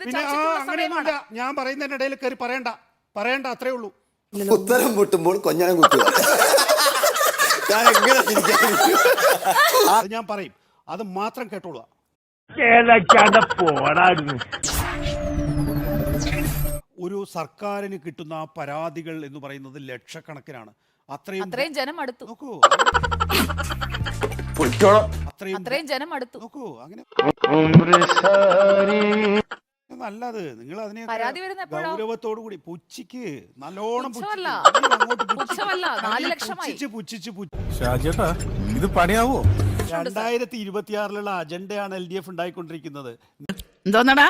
പിന്നെ അങ്ങനെയൊന്നുമില്ല. ഞാൻ പറയുന്നതിന്റെ ഇടയിൽ കയറി പറയണ്ട അത്രേ ഉള്ളൂ. ഉത്തരം മുട്ടുമ്പോൾ കൊഞ്ഞനം കുത്തുക. അത് ഞാൻ പറയും, അത് മാത്രം കേട്ടോളുക. ഒരു സർക്കാരിന് കിട്ടുന്ന പരാതികൾ എന്ന് പറയുന്നത് ലക്ഷക്കണക്കിനാണ്. അത്രയും ജനം അടുത്തു നോക്കൂ. അത്രയും ജനം അടുത്തു നോക്കൂ. അങ്ങനെ നല്ലത്. നിങ്ങൾ അതിനെ ഗൗരവത്തോടു കൂടി പുച്ഛിക്ക്, നല്ലോണം ഇത് പണിയാവോ? 2026 അജണ്ടയാണ് LDF ഉണ്ടായിക്കൊണ്ടിരിക്കുന്നത്. എന്തോന്നടാ?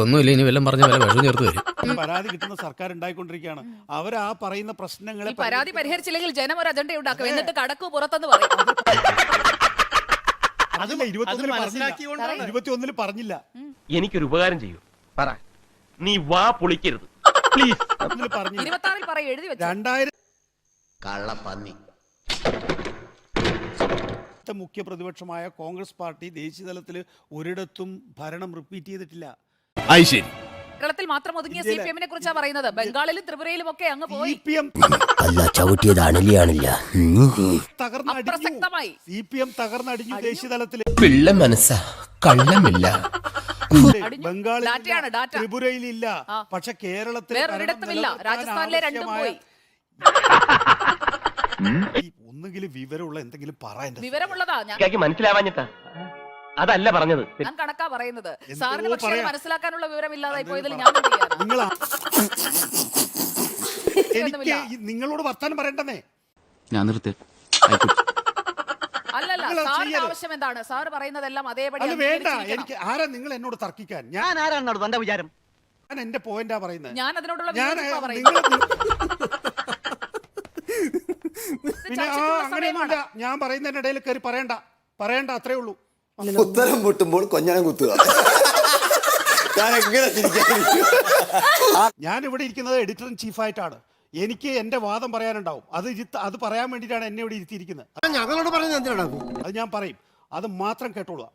ഒന്നുമില്ല, ഇനി വല്ലതും പറഞ്ഞ വില വിഷം ചേർത്ത് വരും. പരാതി കിട്ടുന്ന സർക്കാർ ഉണ്ടായിക്കൊണ്ടിരിക്കുകയാണ്. അവർ ആ പറയുന്ന പ്രശ്നങ്ങളെ പരാതി പരിഹരിച്ചില്ലെങ്കിൽ ജനം ഒരു അജണ്ട ഉണ്ടാക്കും, എന്നിട്ട് കടക്കു പുറത്തെന്ന് പറയും. 21 പറഞ്ഞില്ല. എനിക്കൊരു ഉപകാരം ചെയ്യൂ, പറ. നീ വാ പൊളിക്കരുത് പ്ലീസ്. 26 പറയും, എഴുതി വെച്ചു. 2000 കള്ളപ്പന്നി. മുഖ്യ പ്രതിപക്ഷമായ കോൺഗ്രസ് പാർട്ടി ദേശീയ തലത്തിൽ ഒരിടത്തും ഭരണം റിപ്പീറ്റ് ചെയ്തിട്ടില്ല. കേരളത്തിൽ മാത്രം ഒതുങ്ങിയ CPM-നെ കുറിച്ചാണ് പറയുന്നത്. ബംഗാളിലും ത്രിപുരയിലും ഒക്കെ അങ്ങ് പോയി. CPM തകർന്നടിഞ്ഞു ദേശീയ തലത്തിൽ. പിള്ള മനസ്സാ, കള്ളമില്ല. ബംഗാളിൽ ത്രിപുരയിലില്ല, പക്ഷെ കേരളത്തിൽ രാജസ്ഥാനിലെ രണ്ടും പോയി. ഒന്നുകിലും വിവരമുള്ള എന്തെങ്കിലും പറയാൻ. വിവരമുള്ളതാ ഞാൻ മനസ്സിലാവാഞ്ഞിട്ടാ അതല്ല പറഞ്ഞത്. ഞാൻ കണക്കാ പറയുന്നത്. സാറിന് പക്ഷേ മനസ്സിലാക്കാനുള്ള വിവരമില്ലാതായി പോയതിൽ ഞാൻ എനിക്ക് നിങ്ങളോട് വർത്താനം പറയണ്ടെന്നേ. ഞാൻ നിർത്തി. അല്ലല്ല, സാറിന്റെ ആവശ്യം എന്താണ്? സാർ പറയുന്നതെല്ലാം അതേപടി വേണ്ട. എനിക്ക് ആരാ നിങ്ങൾ എന്നോട് തർക്കിക്കാൻ? ഞാൻ ആരാണ് തന്റെ വിചാരം? ഞാൻ എന്റെ പോയിന്റാ പറയുന്നത്. ഞാൻ അതിനോടുള്ള പിന്നെ അങ്ങനെയൊന്നുമില്ല. ഞാൻ പറയുന്നതിന്റെ ഇടയിൽ കയറി പറയണ്ട അത്രേ ഉള്ളൂ. ഉത്തരം മുട്ടുമ്പോൾ കൊഞ്ഞനം കുത്തുക. ഞാൻ ഇവിടെ ഇരിക്കുന്നത് എഡിറ്റർ ഇൻ ചീഫ് ആയിട്ടാണ്. എനിക്ക് എന്റെ വാദം പറയാനുണ്ടാവും. അത് പറയാൻ വേണ്ടിയിട്ടാണ് എന്നെ ഇവിടെ ഇരുത്തിയിരിക്കുന്നത്. ഞങ്ങളോട് പറയുന്നത് എന്തിനാണ്? അത് ഞാൻ പറയും, അത് മാത്രം കേട്ടോളുക.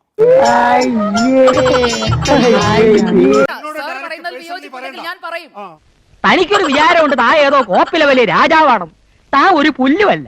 തനിക്കൊരു വിചാരമുണ്ട് താ ഏതോ കോപ്പിലെ വലിയ രാജാവാണ്. താ ഒരു പുല്ലുമല്ല.